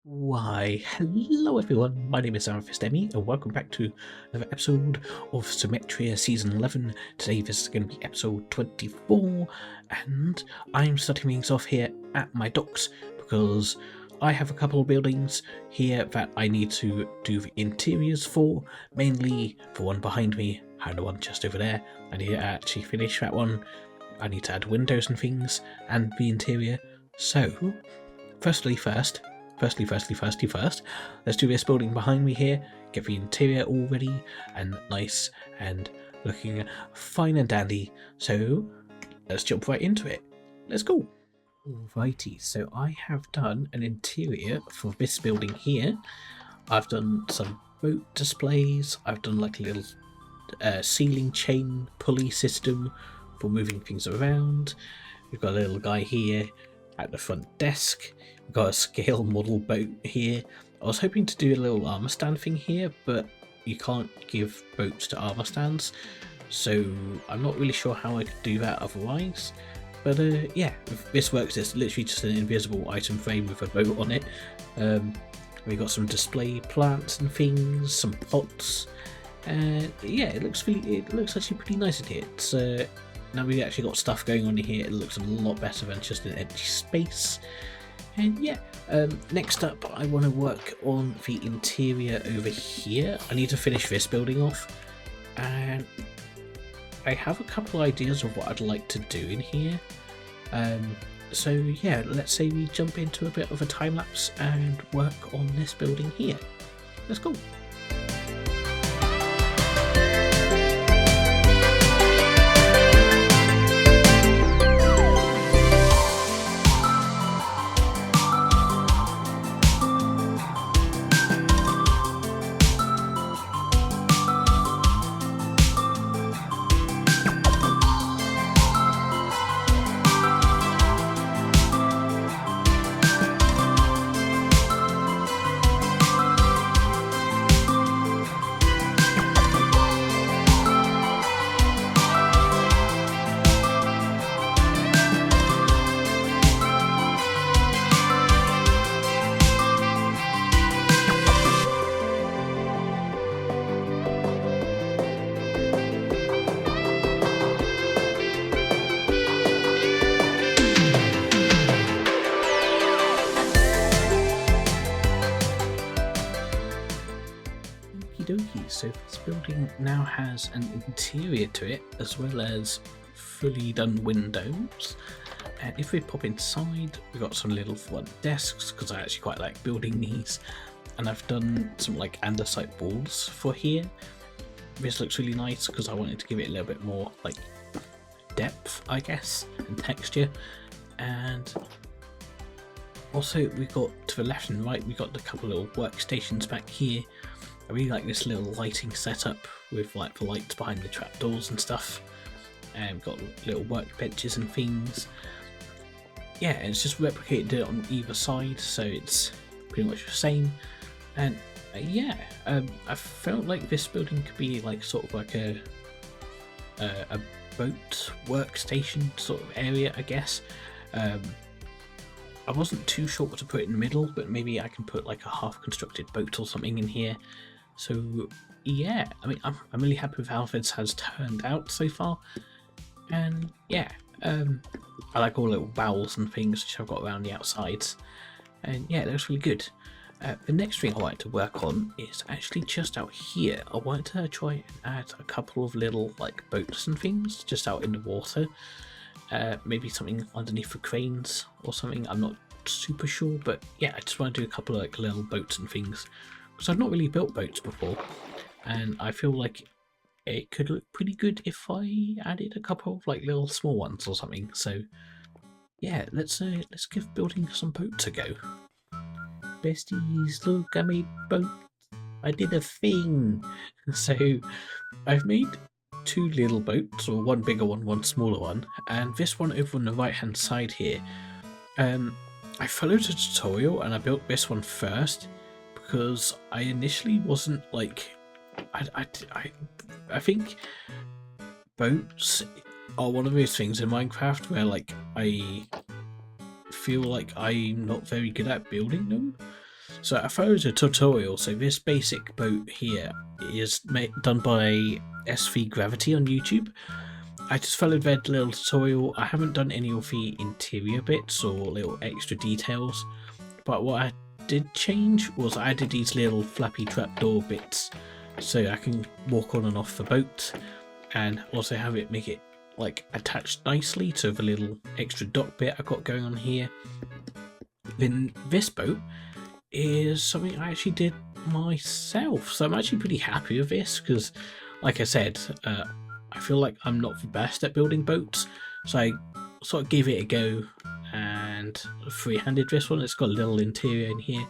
Why, hello everyone, my name is Emi, and welcome back to another episode of Symmetria Season 11. Today this is going to be episode 24, and I'm starting things off here at my docks because I have a couple of buildings here that I need to do the interiors for, mainly the one behind me and the one just over there. I need to actually finish that one. I need to add windows and things, and the interior. So, firstly first, let's do this building behind me here, get the interior all ready and nice and looking fine and dandy. So let's jump right into it. Let's go. Alrighty, so I have done an interior for this building here. I've done some boat displays, I've done like a little ceiling chain pulley system for moving things around. We've got a little guy here at the front desk. We've got a scale model boat here. I was hoping to do a little armor stand thing here, but you can't give boats to armor stands, so I'm not really sure how I could do that otherwise. But yeah, if this works. It's literally just an invisible item frame with a boat on it. We got some display plants and things, some pots. Yeah, it looks actually pretty nice in here. It's now we've actually got stuff going on in here. It looks a lot better than just an empty space. And yeah, next up I want to work on the interior over here. I need to finish this building off, and I have a couple ideas of what I'd like to do in here. So yeah, let's say we jump into a bit of a time lapse and work on this building here. Let's go. So this building now has an interior to it as well as fully done windows, and if we pop inside, we've got some little front desks because I actually quite like building these, and I've done some like andesite walls for here. This looks really nice because I wanted to give it a little bit more like depth, I guess, and texture. And also we've got to the left and right, we've got a couple little workstations back here. I really like this little lighting setup with like the lights behind the trapdoors and stuff, and we've got little workbenches and things. Yeah, and it's just replicated it on either side, so it's pretty much the same. And yeah, I felt like this building could be like sort of like a boat workstation sort of area, I guess. I wasn't too sure what to put in the middle, but maybe I can put like a half-constructed boat or something in here. So yeah, I mean, I'm really happy with how this has turned out so far. And yeah, I like all the little bowels and things which I've got around the outsides. And yeah, it looks really good. The next thing I wanted to work on is actually just out here. I wanted to try and add a couple of little like boats and things just out in the water. Maybe something underneath the cranes or something. I'm not super sure, but yeah, I just want to do a couple of like little boats and things because I've not really built boats before, and I feel like it could look pretty good if I added a couple of like little small ones or something. So yeah, let's give building some boats a go. Besties, look, I made boats. I did a thing. So I've made two little boats, or one bigger one, one smaller one, and this one over on the right hand side here. I followed a tutorial and I built this one first because I initially wasn't like, I think boats are one of those things in Minecraft where like I feel like I'm not very good at building them. So I thought it was a tutorial. So this basic boat here is done by SV Gravity on YouTube. I just followed that little tutorial. I haven't done any of the interior bits or little extra details, but what I did change was I added these little flappy trapdoor bits so I can walk on and off the boat, and also have it make it like attached nicely to the little extra dock bit I got going on here. Then this boat is something I actually did myself, so I'm actually pretty happy with this because, like I said, I feel like I'm not the best at building boats, so I sort of gave it a go and free-handed this one. It's got a little interior in here.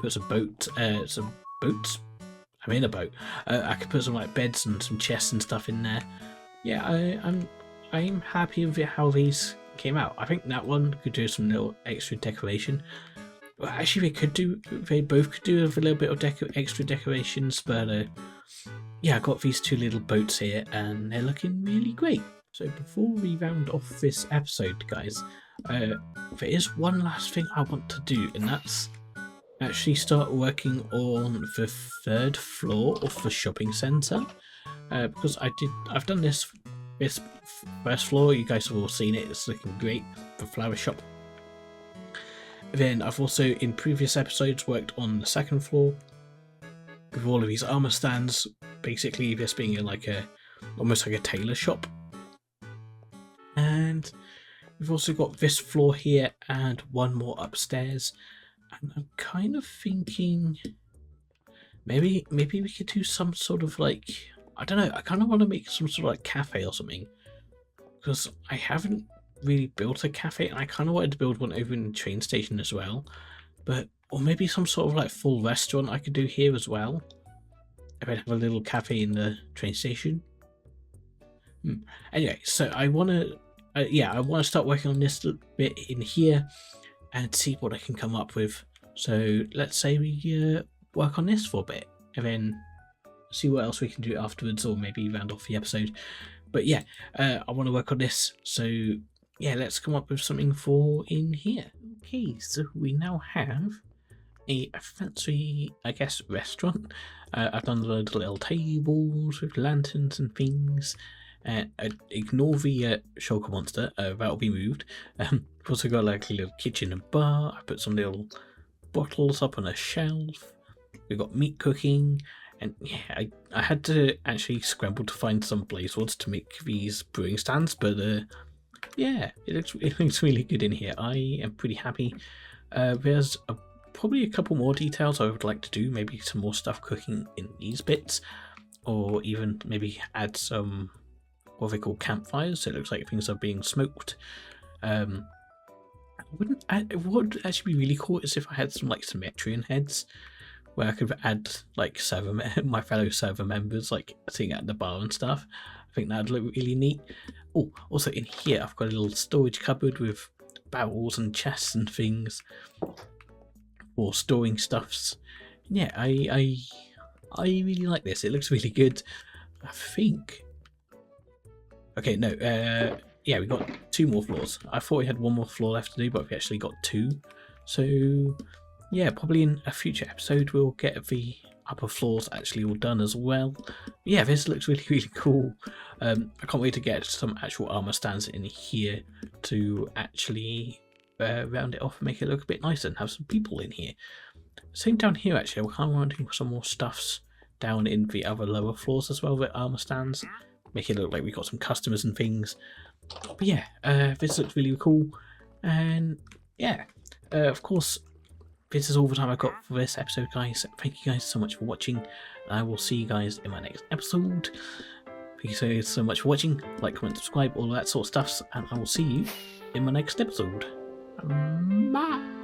Put some boats. I'm in a boat. I could put some like beds and some chests and stuff in there. Yeah, I'm happy with how these came out. I think that one could do some little extra decoration. Well, actually, they both could do with a little bit of extra decorations, but yeah, I got these two little boats here, and they're looking really great. So before we round off this episode, guys, there is one last thing I want to do, and that's actually start working on the 3rd floor of the shopping centre. Because I've done this first floor. You guys have all seen it. It's looking great. The flower shop. Then I've also, in previous episodes, worked on the 2nd floor with all of these armor stands. Basically, this being almost like a tailor shop. And we've also got this floor here and one more upstairs. And I'm kind of thinking maybe we could do some sort of like, I don't know, I kind of want to make some sort of like cafe or something, because I haven't really built a cafe, and I kind of wanted to build one over in the train station as well. Or maybe some sort of like full restaurant I could do here as well. If I have a little cafe in the train station. Anyway, so I want to start working on this bit in here and see what I can come up with. So let's say we work on this for a bit and then see what else we can do afterwards, or maybe round off the episode. But yeah, I want to work on this. So yeah, let's come up with something for in here. Okay, so we now have a fancy, I guess, restaurant. I've done loads of little tables with lanterns and things. Ignore the shulker monster, that'll be moved. We've also got like a little kitchen and bar. I put some little bottles up on a shelf. We've got meat cooking, and yeah, I had to actually scramble to find some blaze rods to make these brewing stands, but yeah, it looks really good in here. I am pretty happy. There's probably a couple more details I would like to do, maybe some more stuff cooking in these bits, or even maybe add some what they call campfires, so it looks like things are being smoked. What would actually be really cool is if I had some like Symmetrian heads, where I could add like my fellow server members like sitting at the bar and stuff. I think that'd look really neat. Oh, also in here I've got a little storage cupboard with barrels and chests and things for storing stuffs. Yeah, I really like this. It looks really good. I think. Okay, no, yeah, we got 2 more floors. I thought we had 1 more floor left to do, but we actually got 2. So yeah, probably in a future episode we'll get the upper floors actually all done as well. Yeah, this looks really, really cool. I can't wait to get some actual armor stands in here to actually round it off and make it look a bit nicer and have some people in here. Same down here actually, we're kind of wanting some more stuffs down in the other lower floors as well with armor stands. Make it look like we've got some customers and things. But yeah, this looks really cool. And yeah, of course, this is all the time I've got for this episode, guys. Thank you guys so much for watching. I will see you guys in my next episode. Thank you so much for watching. Like, comment, subscribe, all that sort of stuff. And I will see you in my next episode. Bye.